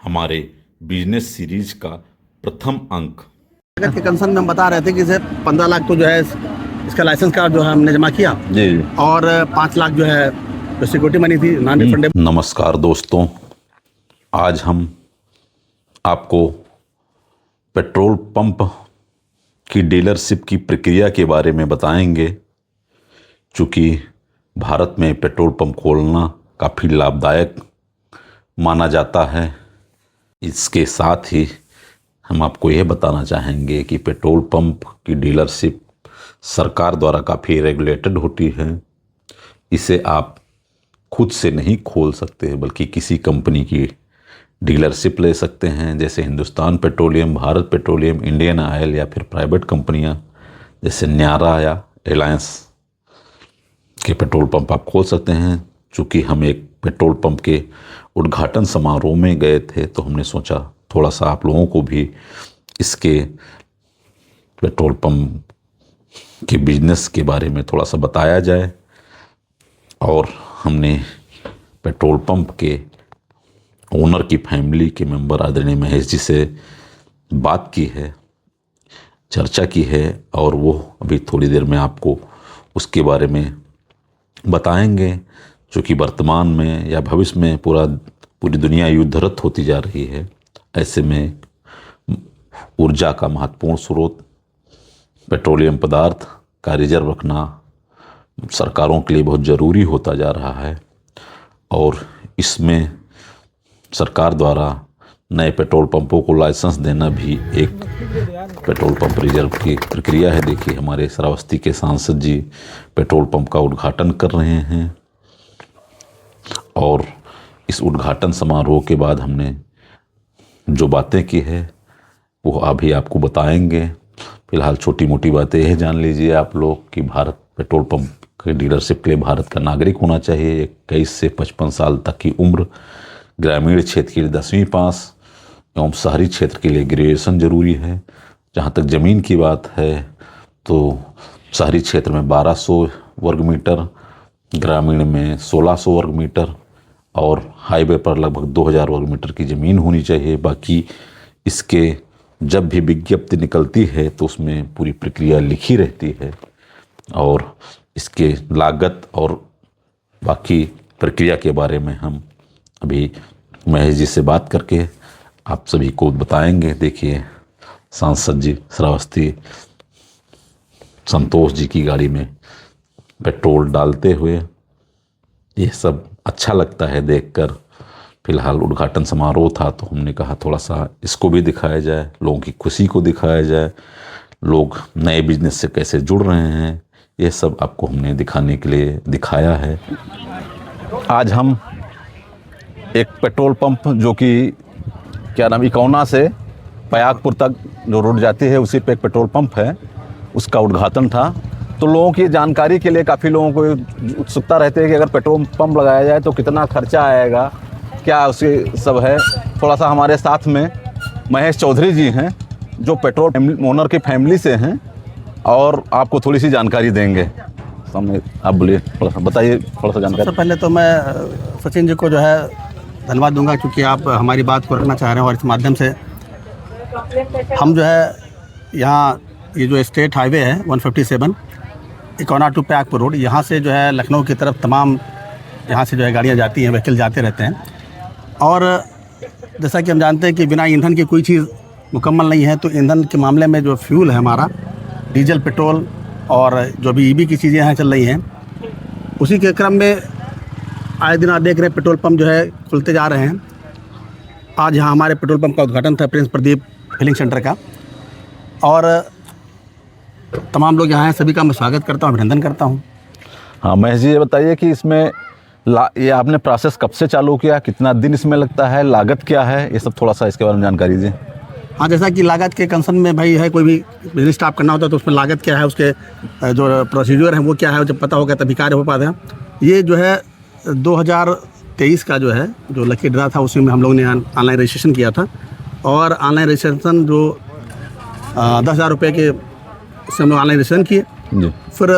हमारे business series का प्रथम अंक। लागत के कंसर्न में हम बता रहे थे कि इसे 15 लाख तो जो है इसका लाइसेंस का जो है हमने जमा किया जी और 5 लाख जो है जो सिक्योरिटी मनी थी नॉन रिफंडेबल। नमस्कार दोस्तों, आज हम आपको पेट्रोल पंप की डीलरशिप की प्रक्रिया के बारे में बताएंगे। चूँकि भारत में पेट्रोल पंप खोलना काफ़ी लाभदायक माना जाता है, इसके साथ ही हम आपको यह बताना चाहेंगे कि पेट्रोल पंप की डीलरशिप सरकार द्वारा काफ़ी रेगुलेटेड होती है। इसे आप खुद से नहीं खोल सकते बल्कि किसी कंपनी की डीलरशिप ले सकते हैं, जैसे Hindustan petroleum, Bharat petroleum, Indian oil या फिर प्राइवेट कंपनियां जैसे न्यारा या एलायंस के पेट्रोल पंप आप खोल सकते हैं। चूँकि हम एक पेट्रोल पंप के उद्घाटन समारोह में गए थे तो हमने सोचा थोड़ा सा आप लोगों को भी इसके पेट्रोल पंप के बिजनेस के बारे में थोड़ा सा बताया जाए। और हमने पेट्रोल पंप के ओनर की फैमिली के मेंबर आदरणीय महेश जी से बात की है, चर्चा की है, और वो अभी थोड़ी देर में आपको उसके बारे में बताएंगे। चूँकि वर्तमान में या भविष्य में पूरी दुनिया युद्धरत होती जा रही है, ऐसे में ऊर्जा का महत्वपूर्ण स्रोत पेट्रोलियम पदार्थ का रिजर्व रखना सरकारों के लिए बहुत ज़रूरी होता जा रहा है। और इसमें सरकार द्वारा नए पेट्रोल पंपों को लाइसेंस देना भी एक पेट्रोल पंप रिजर्व की प्रक्रिया है। देखिए, हमारे श्रावस्ती के सांसद जी पेट्रोल पंप का उद्घाटन कर रहे हैं और इस उद्घाटन समारोह के बाद हमने जो बातें की है वो अभी आपको बताएंगे। फिलहाल छोटी मोटी बातें यह जान लीजिए आप लोग कि भारत पेट्रोल पंप के डीलरशिप के लिए भारत का नागरिक होना चाहिए, 21 से 55 साल तक की उम्र, ग्रामीण क्षेत्र के लिए 10वीं पास एवं शहरी क्षेत्र के लिए ग्रेजुएशन जरूरी है। जहाँ तक ज़मीन की बात है तो शहरी क्षेत्र में 1200 वर्ग मीटर, ग्रामीण में 1600 वर्ग मीटर और हाईवे पर लगभग 2000 वर्ग मीटर की ज़मीन होनी चाहिए। बाकी इसके जब भी विज्ञप्ति निकलती है तो उसमें पूरी प्रक्रिया लिखी रहती है और इसके लागत और बाकी प्रक्रिया के बारे में हम अभी महेश जी से बात करके आप सभी को बताएंगे। देखिए, सांसद जी श्रावस्ती संतोष जी की गाड़ी में पेट्रोल डालते हुए, ये सब अच्छा लगता है देखकर। फिलहाल उद्घाटन समारोह था तो हमने कहा थोड़ा सा इसको भी दिखाया जाए, लोगों की खुशी को दिखाया जाए, लोग नए बिजनेस से कैसे जुड़ रहे हैं, ये सब आपको हमने दिखाने के लिए दिखाया है। आज हम एक पेट्रोल पंप जो कि क्या नाम इकौना से पयागपुर तक जो रोड जाती है उसी पे एक पेट्रोल पंप है, उसका उद्घाटन था। तो लोगों की जानकारी के लिए काफ़ी लोगों को उत्सुकता रहती है कि अगर पेट्रोल पंप लगाया जाए तो कितना खर्चा आएगा, क्या उसके सब है। थोड़ा सा हमारे साथ में महेश चौधरी जी हैं जो पेट्रोल ओनर की फैमिली से हैं और आपको थोड़ी सी जानकारी देंगे। सामने आप बोलिए, थोड़ा सा बताइए, थोड़ा सा जानकारी। सबसे पहले तो मैं सचिन जी को जो है धन्यवाद दूंगा क्योंकि आप हमारी बात को रखना चाह रहे हैं और इस माध्यम से हम जो है यहाँ ये जो स्टेट हाईवे है 157 इकौना टू पयागपुर रोड, यहाँ से जो है लखनऊ की तरफ तमाम यहाँ से जो है गाड़ियाँ जाती हैं, व्हीकल जाते रहते हैं। और जैसा कि हम जानते हैं कि बिना ईंधन की कोई चीज़ मुकम्मल नहीं है, तो ईंधन के मामले में जो फ्यूल है हमारा डीजल, पेट्रोल और जो भी ईवी की चीज़ें यहाँ चल रही हैं, उसी के क्रम में आए दिन आप देख रहे हैं पेट्रोल पंप जो है खुलते जा रहे हैं। आज यहाँ हमारे पेट्रोल पंप का उद्घाटन था प्रिंस प्रदीप फिलिंग सेंटर का, और तमाम लोग यहाँ हैं, सभी का मैं स्वागत करता हूँ, अभिनंदन करता हूँ। हाँ महेश जी, ये बताइए कि इसमें ये आपने प्रोसेस कब से चालू किया, कितना दिन इसमें लगता है, लागत क्या है, ये सब थोड़ा सा इसके बारे में जानकारी दीजिए। हाँ, जैसा कि लागत के कंसर्न में भाई है, कोई भी बिजनेस स्टार्ट करना होता है तो उसमें लागत क्या है, उसके जो प्रोसीजर है वो क्या है, जब पता होगा तभी कार्य हो पाता है। ये जो है 2023 का जो है जो लकी ड्रा था उसी में हम लोग ने ऑनलाइन रजिस्ट्रेशन किया था, और ऑनलाइन रजिस्ट्रेशन जो 10,000 रुपये के उससे हम लोग ऑनलाइन रजिस्ट्रेशन किए। फिर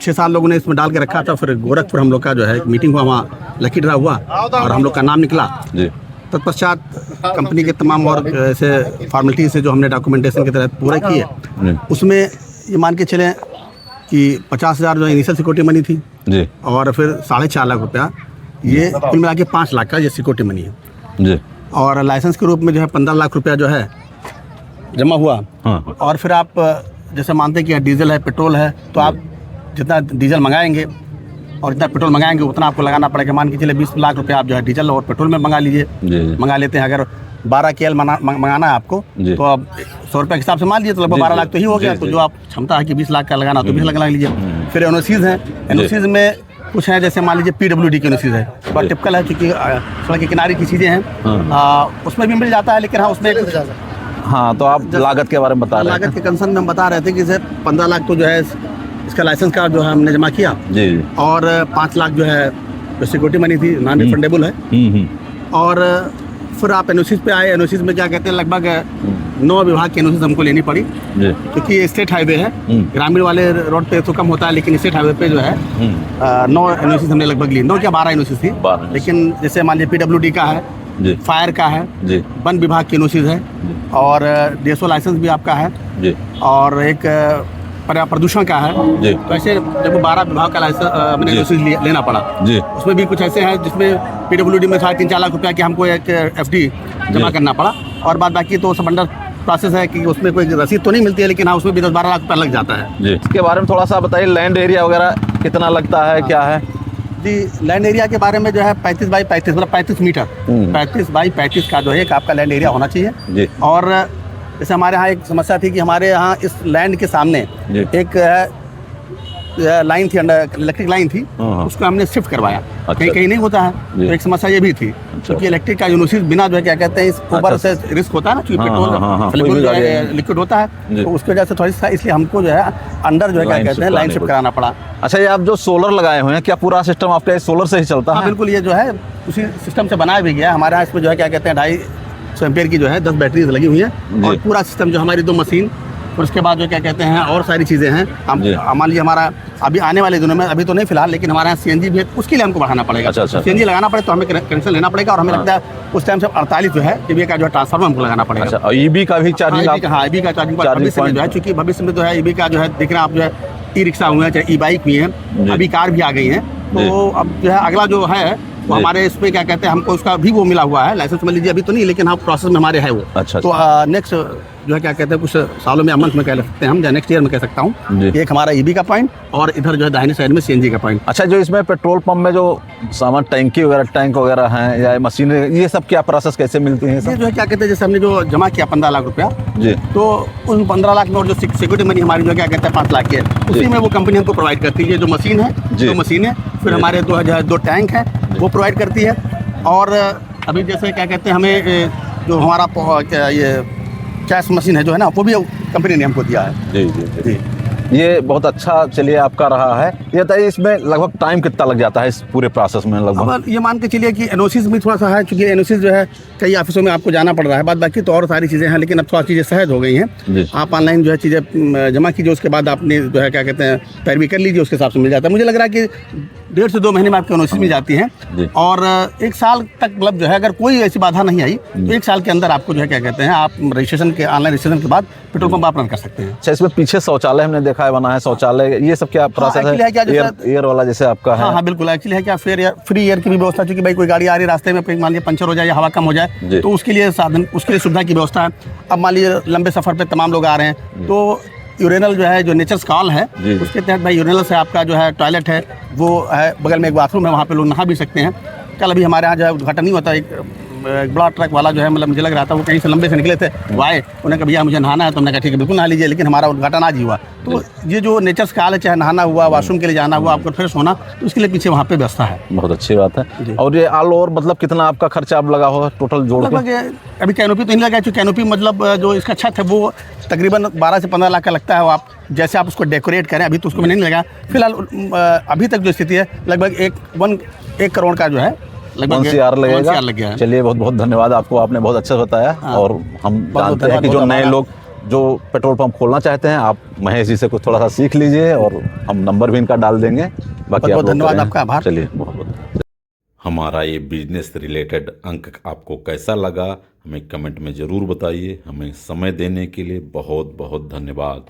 6-7 लोगों ने इसमें डाल के रखा था। फिर गोरखपुर हम लोग का जो है मीटिंग हुआ, वहाँ लकी ड्रा हुआ और हम लोग का नाम निकला जी। तत्पश्चात कंपनी के तमाम और ऐसे फॉर्मेलिटी से जो हमने डॉक्यूमेंटेशन के तहत पूरा किए, उसमें ये मान के चलें कि 50,000 जो इनिशियल सिक्योरिटी मनी थी जी और फिर 4.5 लाख रुपया, ये कुल मिला के 5 लाख का ये सिक्योरिटी मनी है जी। और लाइसेंस के रूप में जो है 15 लाख रुपया जो है जमा हुआ। हाँ और फिर आप जैसे मानते हैं कि डीजल है, पेट्रोल है, तो आप जितना डीजल मंगाएंगे और जितना पेट्रोल मंगाएंगे उतना आपको लगाना पड़ेगा। मान के चलिए 20 लाख रुपया आप जो है डीजल और पेट्रोल में मंगा लीजिए, मंगा लेते हैं। अगर 12 KL मंगाना है आपको तो आप 100 रुपये के हिसाब से मान लीजिए, तो लगभग 12 लाख तो ही हो गया। तो जो आप क्षमता है कि 20 लाख का लगाना तो 20 लाख लगा लीजिए। फिर एनओसीज हैं, एनओसीज में कुछ है जैसे मान लीजिए PWD की एनओसीज है, बड़ा टिपिकल है क्योंकि सड़क के किनारे की चीज़ें हैं, उसमें भी मिल जाता है। लेकिन हाँ, उसमें हाँ, तो आप लागत के बारे में बता रहे हैं। लागत के कंसर्न में हम बता रहे थे कि जैसे 15 लाख तो जो है इसका लाइसेंस का जो है हमने जमा किया जी और 5 लाख जो है जो सिक्योरिटी मनी थी नॉन रिफंडेबल है। और फिर आप एनओसीज पे आए। एनओसीज में क्या कहते हैं, लगभग 9 विभाग की एनओसीज हमको लेनी पड़ी क्योंकि ये स्टेट हाईवे है। ग्रामीण वाले रोड पे तो कम होता है, लेकिन स्टेट हाईवे पे जो है 9 एनओसीज हमने लगभग ली। 9 क्या 12 एनओसीज थी, लेकिन जैसे मान लीजिए PWD का है, फायर का है, वन विभाग की एनओसीज है और DSO लाइसेंस भी आपका है और एक प्रदूषण का है। तो ऐसे जब 12 विभाग का लाइसेंस मैंने एनओसीज लेना पड़ा। उसमें भी कुछ ऐसे हैं जिसमें PWD में 3.5 लाख रुपया की हमको एक FD जमा करना पड़ा और बाद बाकी तो सब अंडर प्रोसेस है कि उसमें कोई रसीद तो नहीं मिलती है, लेकिन हाँ उसमें भी 10-12 लाख रुपया लग जाता है। इसके बारे में थोड़ा सा बताइए, लैंड एरिया वगैरह कितना लगता है, क्या है? जी, लैंड एरिया के बारे में जो है 35 बाई 35 मतलब 35 मीटर 35 बाई 35 का जो है एक आपका लैंड एरिया होना चाहिए। और जैसे हमारे यहाँ एक समस्या थी कि हमारे यहाँ इस लैंड के सामने एक लाइन थी, इलेक्ट्रिक लाइन थी, उसको हमने शिफ्ट करवाया। कहीं कहीं नहीं होता है, तो एक समस्या ये भी थी क्योंकि इलेक्ट्रिक का यूनिवर्सिटी बिना जो है क्या कहते हैं इस ऊपर से रिस्क होता है ना, क्योंकि पेट्रोल जो है लिक्विड होता है, तो उसकी वजह से थोड़ी सा इसलिए हमको जो है अंडर जो है क्या कहते हैं लाइन शिफ्ट कराना पड़ा। अच्छा, ये आप जो सोलर लगाए हुए हैं, क्या पूरा सिस्टम आपका सोलर से ही चलता है? बिल्कुल, ये जो है उसी सिस्टम से बनाया भी गया है। हमारे यहाँ इसमें जो है क्या कहते हैं 250 एम्पेयर की जो है 10 बैटरीज लगी हुई हैं और पूरा सिस्टम जो हमारी 2 मशीन और उसके बाद जो क्या कहते हैं और सारी चीज़ें हैं। हम मान लीजिए हमारा अभी आने वाले दिनों में, अभी तो नहीं फिलहाल, लेकिन हमारे यहाँ CNG भी है, उसके लिए हमको बढ़ाना पड़ेगा। CNG लगाना पड़े तो हमें कनेक्शन लेना पड़ेगा और हमें लगता है उस टाइम से 48 जो है EV का जो है ट्रांसफार्मर हमको लगाना पड़ेगा। और EV का भी चार्जिंग? हाँ, EV का चार्जिंग भविष्य में जो है, चूँकि भविष्य में जो है EV का जो है देख रहे हैं आप, जो है ई-रिक्शा हुए हैं, चाहे ई-बाइक भी हैं, अभी कार भी आ गई हैं। तो अब जो है अगला जो है वो हमारे इसमें क्या कहते हैं हमको उसका भी वो मिला हुआ है लाइसेंस, मान लीजिए अभी तो नहीं, लेकिन हाँ प्रोसेस में हमारे है वो। अच्छा। तो नेक्स्ट जो है क्या कहते हैं कुछ सालों में, मंथ में कह सकते हैं हम, या नेक्स्ट ईयर में कह सकता हूँ, एक हमारा EV का पॉइंट और इधर जो है दाहिने साइड में CNG का पॉइंट। अच्छा, जो इसमें पेट्रोल पंप में जो सामान टैंकी वगैरह टैंक वगैरह हैं या मशीनें, ये सब क्या प्रोसेस कैसे मिलती हैं? ये जो है क्या कहते हैं जैसे हमने जो जमा किया 15 लाख रुपया, तो उन 15 लाख में और जो सिक्योरिटी मनी हमारी जो क्या कहते हैं 5 लाख की है, उसी में वो कंपनी हमको प्रोवाइड करती है। जो मशीन है, 2 मशीनें, फिर हमारे 2 टैंक हैं वो प्रोवाइड करती है। और अभी जैसे क्या कहते हैं हमें जो हमारा ये कैश मशीन है जो है ना, वो भी कंपनी ने हमको दिया है। जी। ये बहुत अच्छा चलिए आपका रहा है। ये बताइए इसमें लगभग टाइम कितना लग जाता है इस पूरे प्रोसेस में? लगभग ये मान के चलिए कि एनओसीज भी थोड़ा सा है, क्योंकि एनओसीज जो है कई ऑफिसों में आपको जाना पड़ रहा है, बाद बाकी तो और सारी चीज़ें हैं, लेकिन अब थोड़ा चीज़ें सहज हो गई हैं। आप ऑनलाइन जो है चीज़ें जमा कीजिए, उसके बाद आपने जो है क्या कहते हैं पैरवी कर लीजिए, उसके हिसाब से मिल जाता है। मुझे लग रहा है कि 1.5 से 2 महीने में आपकी एनओसी मिल जाती हैं और 1 साल तक मतलब जो है अगर कोई ऐसी बाधा नहीं आई तो 1 साल के अंदर आपको जो है क्या कहते हैं आप रजिस्ट्रेशन के ऑनलाइन रजिस्ट्रेशन के बाद पेट्रोल पंप आप रन कर सकते हैं। अच्छा, इसमें पीछे शौचालय हमने देखा है बना है, शौचालय ये सब क्या प्रोसेस है? एयर वाला जैसे आपका है? हाँ, बिल्कुल। एक्चुअली है क्या, फ्री एयर की भी व्यवस्था, क्योंकि भाई कोई गाड़ी आ रही है रास्ते में, मान लीजिए पंचर हो जाए या हवा कम हो जाए, तो उसके लिए साधन, उसके लिए सुविधा की व्यवस्था है। अब मान लीजिए लंबे सफर पे तमाम लोग आ रहे हैं, तो यूरेनल जो है जो नेचर्स कॉल है उसके तहत भाई यूरेनल से आपका जो है टॉयलेट है वो है, बगल में एक बाथरूम है, वहाँ पे लोग नहा भी सकते हैं। कल अभी हमारे यहाँ जो है उद्घाटन नहीं होता, एक बड़ा ट्रक वाला जो है, मतलब मुझे लग रहा था वो कहीं से लंबे से निकले थे, वो आए, उन्होंने कहा भैया मुझे नहाना है, तो हमने कहा ठीक है बिल्कुल नहा लीजिए, लेकिन हमारा उद्घाटन आज ही हुआ। तो ये जो नेचर्स कॉल है, चाहे नहाना हुआ, वॉशरूम के लिए जाना हुआ, आपको फ्रेश होना, तो उसके लिए पीछे वहाँ पे व्यवस्था है। बहुत अच्छी बात है। और ये ऑल ओवर मतलब कितना आपका खर्चा आप लगा होगा टोटल जोड़ के? अभी कैनोपी तो नहीं लगा, क्योंकि कैनोपी मतलब जो इसका छत है वो तकरीबन 12 से 15 लाख का लगता है। वो आप जैसे आप उसको डेकोरेट करें, अभी तो उसको नहीं लगा फिलहाल। अभी तक जो स्थिति है लगभग 1 करोड़ का जो है लगभग 1 CR लगेगा। लग गया है। चलिए, बहुत बहुत धन्यवाद आपको, आपने बहुत अच्छा बताया। और हम जानते हैं कि जो नए लोग जो पेट्रोल पंप खोलना चाहते हैं, आप महेश जी से कुछ थोड़ा सा सीख लीजिए और हम नंबर भी इनका डाल देंगे। बाकी बहुत धन्यवाद, आपका आभार। चलिए, बहुत बहुत हमारा ये बिजनेस रिलेटेड अंक आपको कैसा लगा हमें कमेंट में ज़रूर बताइए। हमें समय देने के लिए बहुत बहुत धन्यवाद।